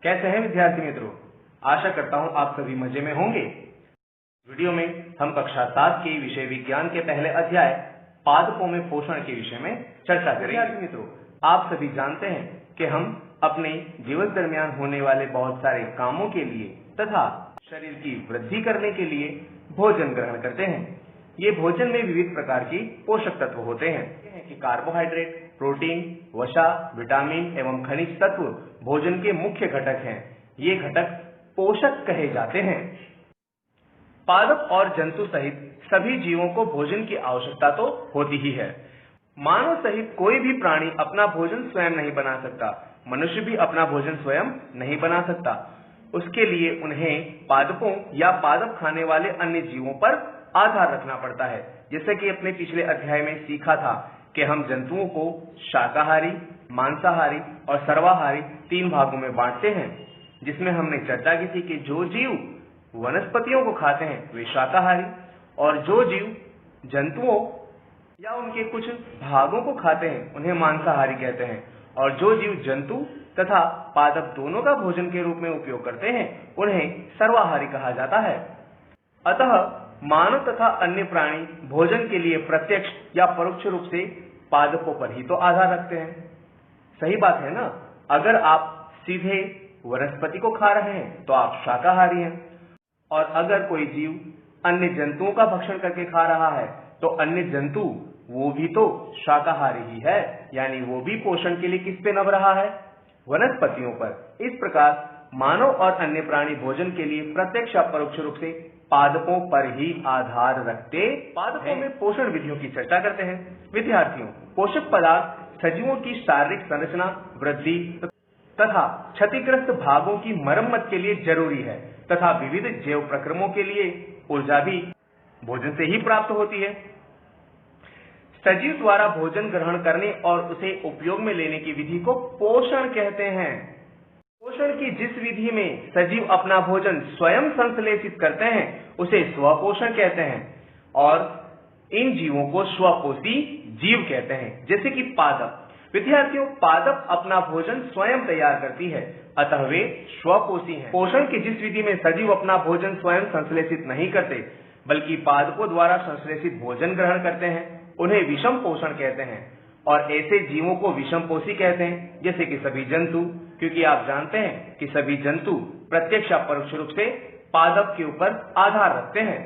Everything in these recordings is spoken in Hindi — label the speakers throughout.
Speaker 1: कैसे हैं विद्यार्थी मित्रों? आशा करता हूं आप सभी मजे में होंगे। वीडियो में हम कक्षा 7 के विषय विज्ञान के पहले अध्याय पादपों में पोषण के विषय में चर्चा करेंगे। विद्यार्थी मित्रों, आप सभी जानते हैं कि हम अपने दिवस दरमियान होने वाले बहुत सारे कामों के लिए तथा शरीर की वृद्धि करने के लिए भोजन ग्रहण करते हैं। ये भोजन में विविध प्रकार की पोषक तत्व होते हैं कि कार्बोहाइड्रेट, प्रोटीन, वसा, विटामिन एवं खनिज तत्व भोजन के मुख्य घटक हैं। ये घटक पोषक कहे जाते हैं। पादप और जंतु सहित सभी जीवों को भोजन की आवश्यकता तो होती ही है। मानव सहित कोई भी प्राणी अपना भोजन स्वयं नहीं बना सकता। मनुष्य भी अपना भोजन स्वयं नहीं बना सकता। उसके लिए उन्हें पादपों या पादप खाने वाले अन्य जीवों पर आधार रखना पड़ता है। जैसे कि अपने पिछले अध्याय में सीखा था कि हम जंतुओं को शाकाहारी, मांसाहारी और सर्वाहारी 3 भागों में बांटते हैं, जिसमें हमने चर्चा की थी कि जो जीव वनस्पतियों को खाते हैं वे शाकाहारी, और जो जीव जंतुओं या उनके कुछ भागों को खाते हैं उन्हें मांसाहारी कहते हैं, और जो जीव जंतु तथा पादप दोनों का भोजन के रूप में उपयोग करते हैं उन्हें सर्वाहारी कहा जाता है। अतः मानव तथा अन्य प्राणी भोजन के लिए प्रत्यक्ष या परोक्ष रूप से पादपों पर ही तो आधार रखते हैं। सही बात है ना? अगर आप सीधे वनस्पति को खा रहे हैं तो आप शाकाहारी हैं, और अगर कोई जीव अन्य जंतुओं का भक्षण करके खा रहा है तो अन्य जंतु वो भी तो शाकाहारी ही है, यानी वो भी पोषण के लिए किस पे नभ रहा है? वनस्पतियों पर। इस प्रकार मानव और अन्य प्राणी भोजन के लिए प्रत्यक्ष या परोक्ष रूप से पादपों पर ही आधार रखते पादपों में पोषण विधियों की चर्चा करते हैं। विद्यार्थियों, पोषक पदार्थ सजीवों की शारीरिक संरचना, वृद्धि तथा क्षतिग्रस्त भागों की मरम्मत के लिए जरूरी है तथा विविध जैव प्रक्रमों के लिए ऊर्जा भी भोजन से ही प्राप्त होती है। सजीव द्वारा भोजन ग्रहण करने और उसे उपयोग में लेने की विधि को पोषण कहते हैं। पोषण की जिस विधि में सजीव अपना भोजन स्वयं संश्लेषित करते हैं उसे स्वपोषण कहते हैं, और इन जीवों को स्वपोषी जीव कहते हैं, जैसे कि पादप। विद्यार्थियों, पादप अपना भोजन स्वयं तैयार करती है, अतः वे स्वपोषी हैं। पोषण की जिस विधि में सजीव अपना भोजन स्वयं संश्लेषित नहीं करते बल्कि पादपों द्वारा संश्लेषित भोजन ग्रहण करते हैं उन्हें विषम पोषण कहते हैं, और ऐसे जीवों को विषमपोषी कहते हैं, जैसे कि सभी जंतु, क्योंकि आप जानते हैं कि सभी जंतु प्रत्यक्ष या परोक्ष रूप से पादप के ऊपर आधार रखते हैं।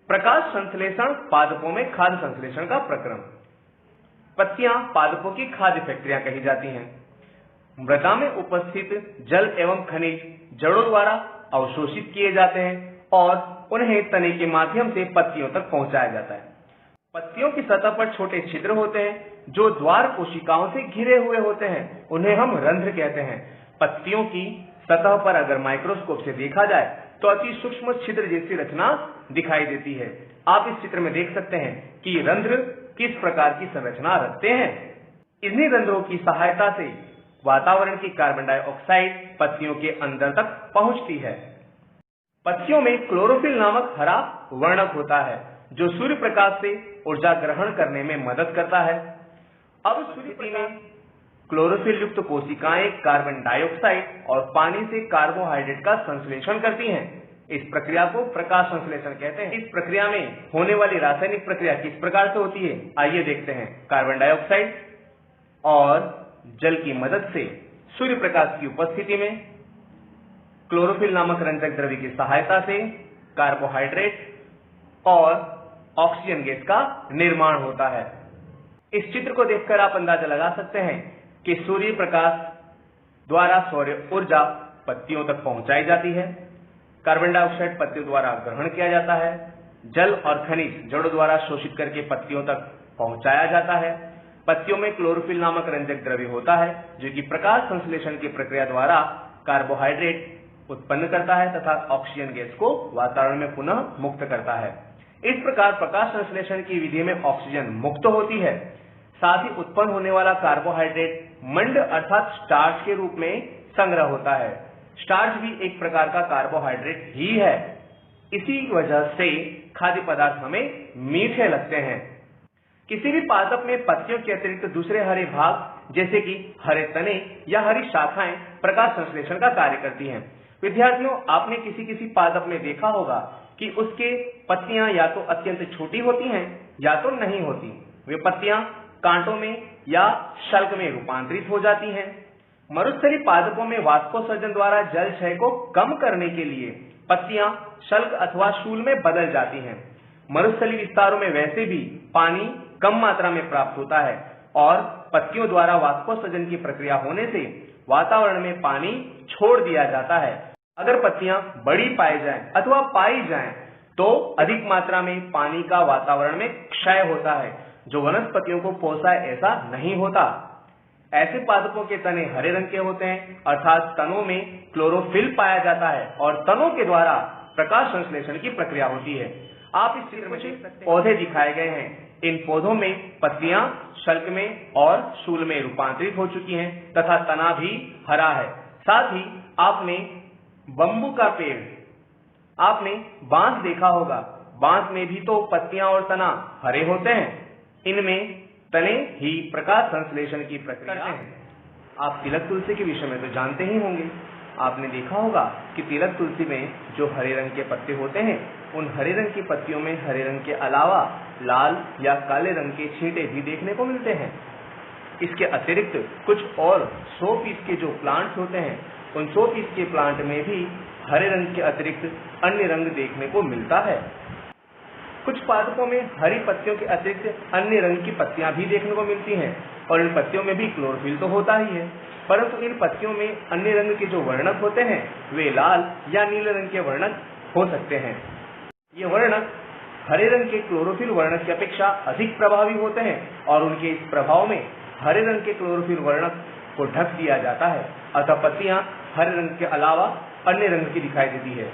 Speaker 1: प्रकाश संश्लेषण पादपों में खाद्य संश्लेषण का प्रक्रम। पत्तियां पादपों की खाद्य फैक्ट्रियां कही जाती हैं। मृदा में उपस्थित जल एवं खनिज जड़ों द्वारा अवशोषित किए जाते हैं और उन्हें तने के माध्यम से पत्तियों तक पहुंचाया जाता है। पत्तियों की सतह पर छोटे छिद्र होते हैं जो द्वार कोशिकाओं से घिरे हुए होते हैं, उन्हें हम रंध्र कहते हैं। पत्तियों की सतह पर अगर माइक्रोस्कोप से देखा जाए तो अति सूक्ष्म छिद्र जैसी रचना दिखाई देती है। आप इस चित्र में देख सकते हैं कि रंध्र किस प्रकार की संरचना रखते हैं। इन्हीं रंध्रों की सहायता से वातावरण की कार्बन डाइऑक्साइड पत्तियों के अंदर तक पहुंचती है। पत्तियों में क्लोरोफिल नामक हरा वर्णक होता है जो सूर्य प्रकाश से ऊर्जा ग्रहण करने में मदद करता है। अब सूर्य में क्लोरोफिल युक्त कोशिकाएं कार्बन डाइऑक्साइड और पानी से कार्बोहाइड्रेट का संश्लेषण करती हैं। इस प्रक्रिया को प्रकाश संश्लेषण कहते हैं। इस प्रक्रिया में होने वाली रासायनिक प्रक्रिया किस प्रकार से होती है, आइए देखते हैं। कार्बन डाइऑक्साइड और जल की मदद से सूर्य प्रकाश की उपस्थिति में क्लोरोफिल नामक रंजक द्रव्य की सहायता से कार्बोहाइड्रेट और ऑक्सीजन गैस का निर्माण होता है। इस चित्र को देखकर आप अंदाजा लगा सकते हैं कि सूर्य प्रकाश द्वारा सौर ऊर्जा पत्तियों तक पहुंचाई जाती है, कार्बन डाइऑक्साइड पत्तियों द्वारा ग्रहण किया जाता है, जल और खनिज जड़ों द्वारा शोषित करके पत्तियों तक पहुंचाया जाता है। पत्तियों में क्लोरोफिल नामक रंजक द्रव्य होता है जो कि प्रकाश संश्लेषण की प्रक्रिया द्वारा कार्बोहाइड्रेट उत्पन्न करता है तथा ऑक्सीजन गैस को वातावरण में पुनः मुक्त करता है। इस प्रकार प्रकाश संश्लेषण की विधि में ऑक्सीजन मुक्त होती है, साथ ही उत्पन्न होने वाला कार्बोहाइड्रेट मंड अर्थात स्टार्च के रूप में संग्रह होता है। स्टार्च भी एक प्रकार का कार्बोहाइड्रेट ही है। इसी वजह से खाद्य पदार्थ हमें मीठे लगते हैं। किसी भी पादप में पत्तियों के अतिरिक्त दूसरे हरे भाग जैसे कि हरे तने या हरी शाखाएं प्रकाश संश्लेषण का कार्य करती हैं। विद्यार्थियों, आपने किसी पादप में देखा होगा कि उसके पत्तियां या तो अत्यंत छोटी होती हैं या तो नहीं होती। वे पत्तियां कांटों में या शल्क में रूपांतरित हो जाती हैं। मरुस्थलीय पादपों में वाष्पोत्सर्जन द्वारा जल क्षय को कम करने के लिए पत्तियां शल्क अथवा शूल में बदल जाती हैं। मरुस्थलीय विस्तारों में वैसे भी पानी कम मात्रा में प्राप्त होता है और पत्तियों द्वारा वाष्पोत्सर्जन की प्रक्रिया होने से वातावरण में पानी छोड़ दिया जाता है। अगर पत्तियां बड़ी पाई जाएं अथवा पाई जाएं तो अधिक मात्रा में पानी का वातावरण में क्षय होता है, जो वनस्पतियों को पोषाय ऐसा नहीं होता। ऐसे पादपों के तने हरे रंग के होते हैं, अर्थात तनों में क्लोरोफिल पाया जाता है और तनों के द्वारा प्रकाश संश्लेषण की प्रक्रिया होती है। आप इस चित्र में देख सकते हैं पौधे दिखाए गए हैं। इन पौधों में पत्तियां शल्क में और शूल में रूपांतरित हो चुकी हैं तथा तना भी हरा है। साथ ही आपने बम्बू का पेड़, आपने बांस देखा होगा। बांस में भी तो पत्तियां और तना हरे होते हैं। इनमें तने ही प्रकाश संश्लेषण की प्रक्रिया करते हैं। आप तिलक तुलसी के विषय में तो जानते ही होंगे। आपने देखा होगा कि तिलक तुलसी में जो हरे रंग के पत्ते होते हैं, उन हरे रंग की पत्तियों में हरे रंग के अलावा लाल या काले रंग के छींटे भी देखने को मिलते हैं। इसके अतिरिक्त कुछ और 100 पीस के जो प्लांट्स होते हैं, उन 100 पीस के प्लांट में भी हरे रंग के अतिरिक्त अन्य रंग देखने को मिलता है। कुछ पादपों में हरी पत्तियों के अतिरिक्त अन्य रंग की पत्तियां भी देखने को मिलती हैं और इन पत्तियों में भी क्लोरोफिल तो होता ही है, परंतु इन पत्तियों में अन्य रंग के जो वर्णक होते हैं वे लाल या नीले रंग के वर्णक हो सकते हैं। ये वर्णक हरे रंग के क्लोरोफिल वर्णक की अपेक्षा अधिक प्रभावी होते हैं और उनके इस प्रभाव में हरे रंग के क्लोरोफिल वर्णक को ढक दिया जाता है, अतः पत्तियां हरे रंग के अलावा अन्य रंग की दिखाई देती है।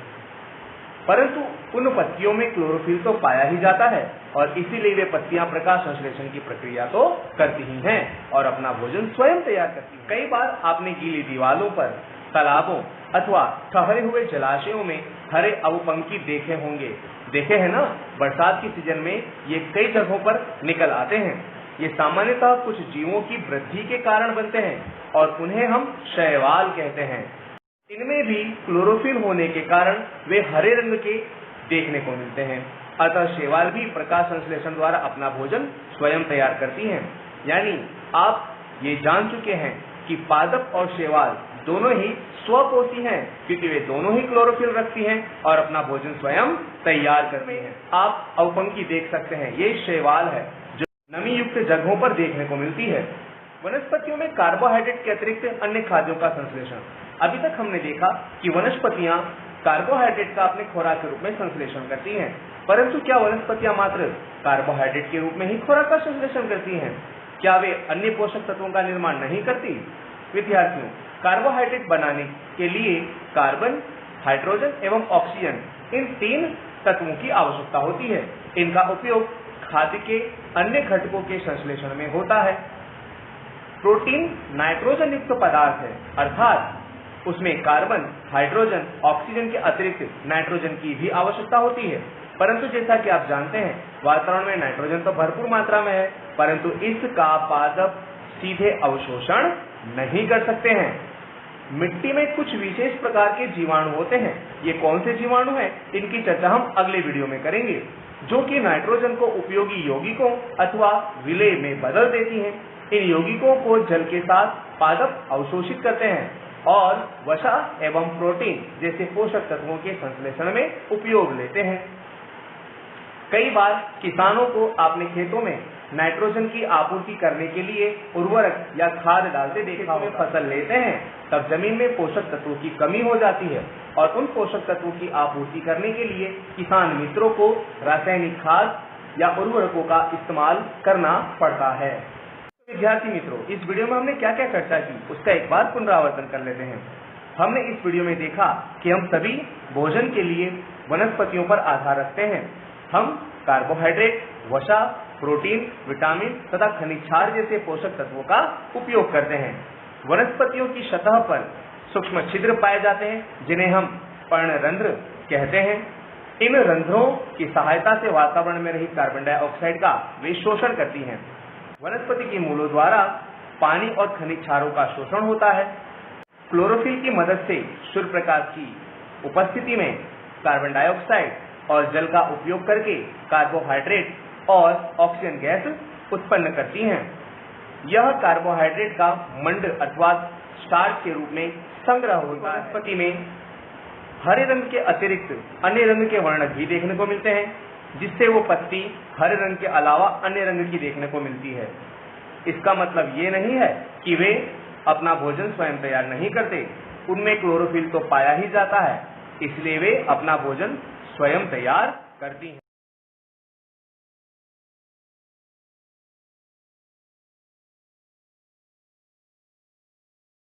Speaker 1: परंतु उन पत्तियों में क्लोरोफिल तो पाया ही जाता है और इसीलिए वे पत्तियां प्रकाश संश्लेषण की प्रक्रिया तो करती ही हैं और अपना भोजन स्वयं तैयार करती हैं। कई बार आपने गीली दीवारों पर, तालाबों अथवा ठहरे हुए जलाशयों में हरे अवपंखी देखे होंगे। देखे हैं ना? बरसात की सीजन में ये कई जगहों पर निकल आते हैं। ये सामान्यतः कुछ जीवों की वृद्धि के कारण बनते हैं और उन्हें हम शैवाल कहते हैं। इनमें भी क्लोरोफिल होने के कारण वे हरे रंग के देखने को मिलते हैं, अतः शैवाल भी प्रकाश संश्लेषण द्वारा अपना भोजन स्वयं तैयार करती हैं। यानी आप ये जान चुके हैं कि पादप और शैवाल दोनों ही स्वपोषी हैं, क्योंकि वे दोनों ही क्लोरोफिल रखती हैं और अपना भोजन स्वयं तैयार करती हैं। आप अवपंखी देख सकते हैं, ये शैवाल है जो नमी युक्त जगहों पर देखने को मिलती है। वनस्पतियों में कार्बोहाइड्रेट के अतिरिक्त अन्य खाद्यों का संश्लेषण। अभी तक हमने देखा कि वनस्पतियां कार्बोहाइड्रेट का अपने खुराक के रूप में संश्लेषण करती हैं, परंतु क्या वनस्पतियां मात्र कार्बोहाइड्रेट के रूप में ही खुराक का संश्लेषण करती हैं? क्या वे अन्य पोषक तत्वों का निर्माण नहीं करती? विद्यार्थियों, कार्बोहाइड्रेट बनाने के लिए कार्बन, हाइड्रोजन एवं ऑक्सीजन, इन 3 तत्वों की आवश्यकता होती है। इनका उपयोग खाद्य के अन्य घटकों के संश्लेषण में होता है। प्रोटीन नाइट्रोजन युक्त पदार्थ है, अर्थात उसमें कार्बन, हाइड्रोजन, ऑक्सीजन के अतिरिक्त नाइट्रोजन की भी आवश्यकता होती है। परंतु जैसा कि आप जानते हैं, वातावरण में नाइट्रोजन तो भरपूर मात्रा में है, परंतु इसका पादप सीधे अवशोषण नहीं कर सकते हैं। मिट्टी में कुछ विशेष प्रकार के जीवाणु होते हैं। ये कौन से जीवाणु हैं, इनकी चर्चा हम अगले वीडियो में करेंगे, जो कि नाइट्रोजन को उपयोगी यौगिकों अथवा विलेय में बदल देती हैं। इन यौगिकों को जल के साथ पादप अवशोषित करते हैं और वसा एवं प्रोटीन जैसे पोषक तत्वों के संश्लेषण में उपयोग लेते हैं। कई बार किसानों को अपने खेतों में नाइट्रोजन की आपूर्ति करने के लिए उर्वरक या खाद डालते देखा हुए फसल लेते हैं, तब जमीन में पोषक तत्वों की कमी हो जाती है और उन पोषक तत्वों की आपूर्ति करने के लिए किसान मित्रों को रासायनिक खाद या उर्वरकों का इस्तेमाल करना पड़ता है। विद्यार्थी मित्रों, इस वीडियो में हमने क्या क्या चर्चा की उसका एक बार पुनरावर्तन कर लेते हैं। हमने इस वीडियो में देखा कि हम सभी भोजन के लिए वनस्पतियों पर आधार रखते हैं। हम कार्बोहाइड्रेट, वसा, प्रोटीन, विटामिन तथा खनिज क्षार जैसे पोषक तत्वों का उपयोग करते हैं। वनस्पतियों की सतह पर सूक्ष्म छिद्र पाए जाते हैं, जिन्हें हम पर्णरंध्र कहते हैं। इन रंध्रों की सहायता से वातावरण में रही कार्बन डाइऑक्साइड का वे शोषण करती हैं। वनस्पति के मूलों द्वारा पानी और खनिज क्षारों का शोषण होता है। क्लोरोफिल की मदद से सूर्य प्रकाश की उपस्थिति में कार्बन डाइऑक्साइड और जल का उपयोग करके कार्बोहाइड्रेट और ऑक्सीजन गैस उत्पन्न करती हैं। यह कार्बोहाइड्रेट का मंड अथवा स्टार्च के रूप में संग्रह होता है। वनस्पति में हरे रंग के अतिरिक्त अन्य रंग के वर्णक भी देखने को मिलते हैं, जिससे वो पत्ती हरे रंग के अलावा अन्य रंग की देखने को मिलती है। इसका मतलब ये नहीं है कि वे अपना भोजन स्वयं तैयार नहीं करते। उनमें क्लोरोफिल तो पाया ही जाता है, इसलिए वे अपना भोजन स्वयं तैयार करती हैं।